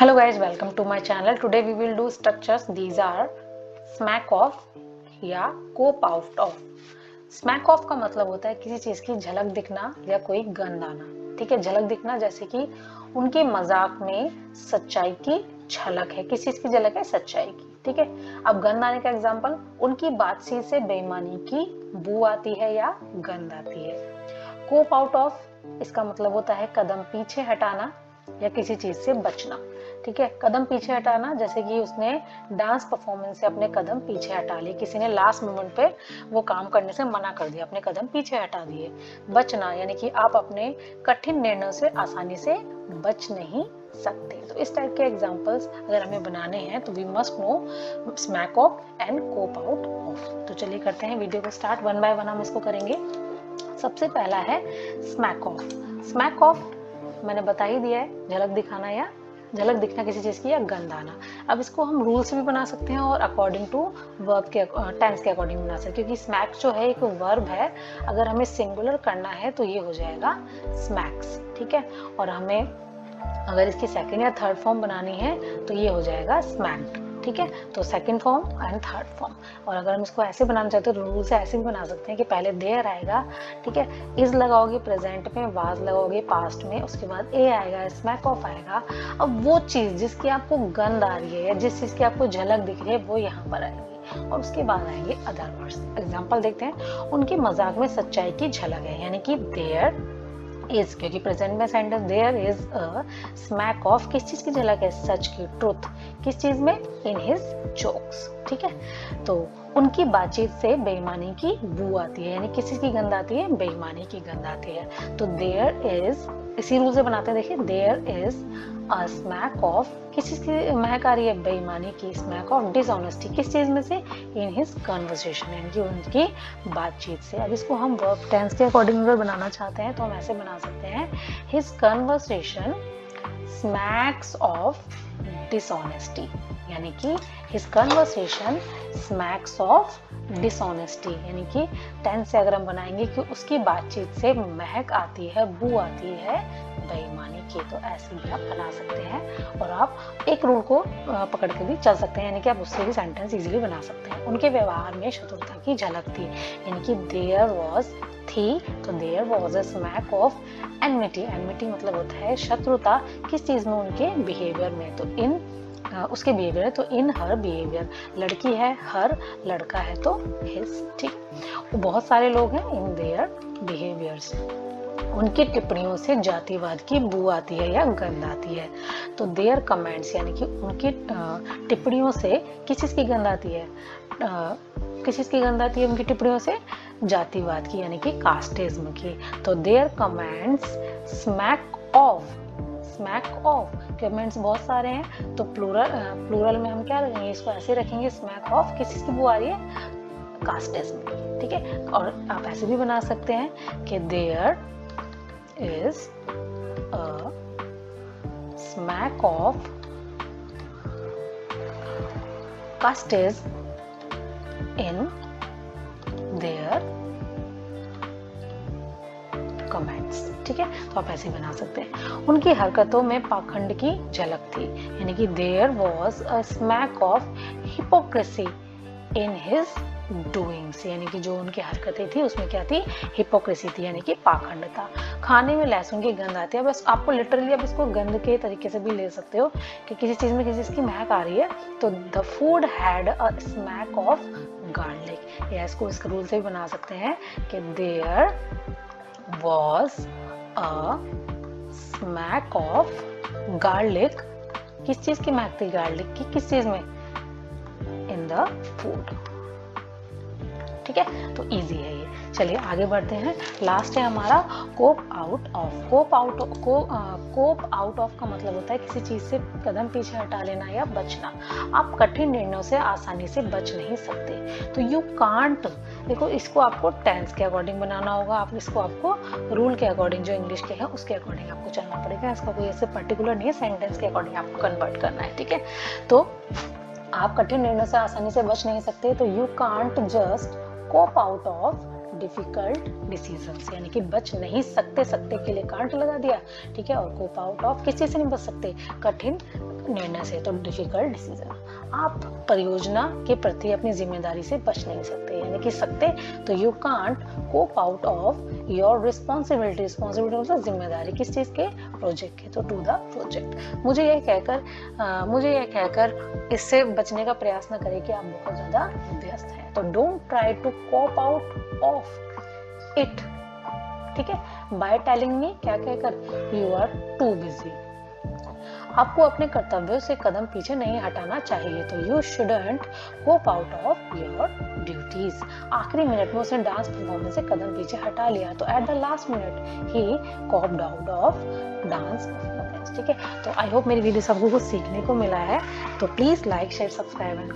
Hello guys, welcome to my channel. Today we will do structures. These are smack off या cope out of. Smack off का मतलब होता है किसी चीज की झलक दिखना या कोई गंध आना. ठीक है, झलक दिखना जैसे कि उनके मजाक में सच्चाई की झलक है. किस चीज की झलक है? सच्चाई की. ठीक है. अब गंध आने का एग्जाम्पल, उनकी बातचीत से बेईमानी की बू आती है या गंध आती है. कोप आउट ऑफ, इसका मतलब होता है कदम पीछे हटाना या किसी चीज से बचना. ठीक है, कदम पीछे हटाना जैसे कि उसने डांस परफॉर्मेंस से अपने कदम पीछे हटा लिए. किसी ने लास्ट मोमेंट पे वो काम करने से मना कर दिया, अपने कदम पीछे हटा दिए. बचना यानी कि आप अपने कठिन निर्णयों से आसानी से बच नहीं सकते. तो इस टाइप के एग्जांपल्स अगर हमें बनाने हैं तो we must know smack of and cop out of. तो चलिए करते हैं वीडियो को स्टार्ट. वन बाय वन हम इसको करेंगे. सबसे पहला है स्मैक ऑफ. स्मैक ऑफ मैंने बता ही दिया है, झलक दिखाना या झलक दिखना किसी चीज की या गंध आना. अब इसको हम रूल से भी बना सकते हैं और अकॉर्डिंग टू वर्ब के टेंस के अकॉर्डिंग बना सकते हैं, क्योंकि स्मैक जो है एक वर्ब है. अगर हमें सिंगुलर करना है तो ये हो जाएगा स्मैक्स. ठीक है, और हमें अगर इसकी सेकंड या थर्ड फॉर्म बनानी है तो ये हो जाएगा स्मैक्ड. ठीक है, तो second form and third form. और अगर हम इसको ऐसे बनाना चाहते हैं तो रूल से ऐसे भी बना सकते हैं कि पहले देयर आएगा, ठीक है, इज लगाओगे प्रेजेंट में, वाज लगाओगे पास्ट में, उसके बाद ए आएगा, स्मैक ऑफ आएगा. अब वो चीज जिसकी आपको गंध आ रही है या जिस चीज की आपको झलक दिख रही है वो यहाँ पर आएगी और उसके बाद आएंगे अदर वर्ड्स. एग्जाम्पल देखते हैं. उनके मजाक में सच्चाई की झलक है, यानी कि देयर इज, क्योंकि प्रेजेंट में sentence there is a smack of किस चीज की झलक है? सच की, ट्रुथ. किस चीज में? In his jokes. ठीक है, तो उनकी बातचीत से बेईमानी की बू आती है, यानी किस चीज की गंध आती है? बेईमानी की गंध आती है. तो देयर इज, इसी रूल से बनाते हैं. देखिए, there is a smack of, किस चीज की महक आ रही है? बेईमानी की. स्मैक ऑफ डिसऑनेस्टी, किस चीज में से? इन हिज कन्वर्सेशन, यानी कि उनकी बातचीत से. अब इसको हम वर्ब टेंस के अकॉर्डिंग अगर बनाना चाहते हैं तो हम ऐसे बना सकते हैं. His conversation smacks of dishonesty, यानी कि his conversation smacks of dishonesty, यानी कि टेंस से अगर हम बनाएंगे कि उसकी बातचीत से महक आती है, बू आती है बेईमानी की. तो ऐसे भी आप बना सकते हैं और आप एक रूल को पकड़ के भी चल सकते हैं, यानी कि आप उससे भी सेंटेंस इजीली बना सकते हैं. उनके व्यवहार में शत्रुता की झलक थी, यानी कि देयर वाज थी, तो there was a smack of enmity. Enmity मतलब होता है शत्रुता. किस चीज में? उनके बिहेवियर में. तो इन उसके बिहेवियर है तो इन हर बिहेवियर. लड़की है हर, लड़का है तो हिज. ठीक, बहुत सारे लोग हैं इन देयर बिहेवियर्स. उनकी टिप्पणियों से जातिवाद की बू आती है या गंध आती है. तो देयर कमेंट्स, यानी कि उनकी टिप्पणियों से किस चीज की गंध आती है? किस चीज की गंध आती है उनकी टिप्पणियों से? जातिवाद की, यानी कि कास्टिज्म की. तो there comments smack of. Smack of, comments बहुत सारे हैं तो प्लूरल में हम क्या रखेंगे? इसको ऐसे रखेंगे, स्मैक ऑफ किस चीज की बू आ रही है? कास्टिज्म की. ठीक है, और आप ऐसे भी बना सकते हैं कि there is a smack of caste in their comments. ठीक है, तो आप ऐसे बना सकते हैं. उनकी हरकतों में पाखंड की झलक थी, यानी कि there was a smack of hypocrisy in his doings, यानी कि जो उनकी हरकतें थी उसमें क्या थी? हिपोक्रेसी थी, यानी कि पाखंड था. खाने में लहसुन की गंध आती है. बस आपको लिटरली अब इसको गंध के तरीके से भी ले सकते हो कि किसी चीज में किसी चीज की महक आ रही है. तो the food had a smack of garlic, या इसको इस रूल से भी बना सकते हैं कि there was a smack of garlic. किस चीज की महक थी? गार्लिक की. किस चीज में? In the food. ठीक है, तो इजी है ये. चलिए आगे बढ़ते हैं. लास्ट है हमारा cop out of. Cop out of का मतलब होता है किसी चीज से कदम पीछे हटा लेना या बचना. आप कठिन निर्णयों से आसानी से बच नहीं सकते. तो यू कांट, देखो इसको आपको टेंस के अकॉर्डिंग बनाना होगा. आप इसको आपको रूल के अकॉर्डिंग, जो इंग्लिश के हैं उसके अकॉर्डिंग आपको चलना पड़ेगा. इसका कोई ऐसे पर्टिकुलर नहीं है, सेंटेंस के अकॉर्डिंग आपको कन्वर्ट करना है. ठीक है, तो आप कठिन निर्णयों से आसानी से बच नहीं सकते. तो you can't just cop out of difficult decisions, यानी कि बच नहीं सकते, सकते के लिए कांट लगा दिया. ठीक है, और कोप आउट ऑफ किस चीज से नहीं बच सकते? कठिन निर्णय से, तो डिफिकल्ट डिसीजन। आप परियोजना के प्रति अपनी जिम्मेदारी से बच नहीं सकते, यानी कि सकते तो you can't cop out of your responsibility. Responsibility मतलब जिम्मेदारी, किस चीज के, प्रोजेक्ट के, तो टू द प्रोजेक्ट। मुझे यह कहकर इससे बचने का प्रयास न करें कि आप बहुत ज्यादा व्यस्त हैं, तो don't try to cop out of it, ठीक है, बाय टेलिंग मी, क्या कहकर, यू आर टू बिजी। आपको अपने कर्तव्यों से कदम पीछे नहीं हटाना चाहिए, तो you shouldn't cop out of your duties. आखिरी मिनट में उसने डांस परफॉर्मेंस से कदम पीछे हटा लिया, तो एट द लास्ट मिनट ही copped out of dance performance, ठीक है। तो आई होप मेरी वीडियो से आपको कुछ सीखने को मिला है, तो please like share subscribe and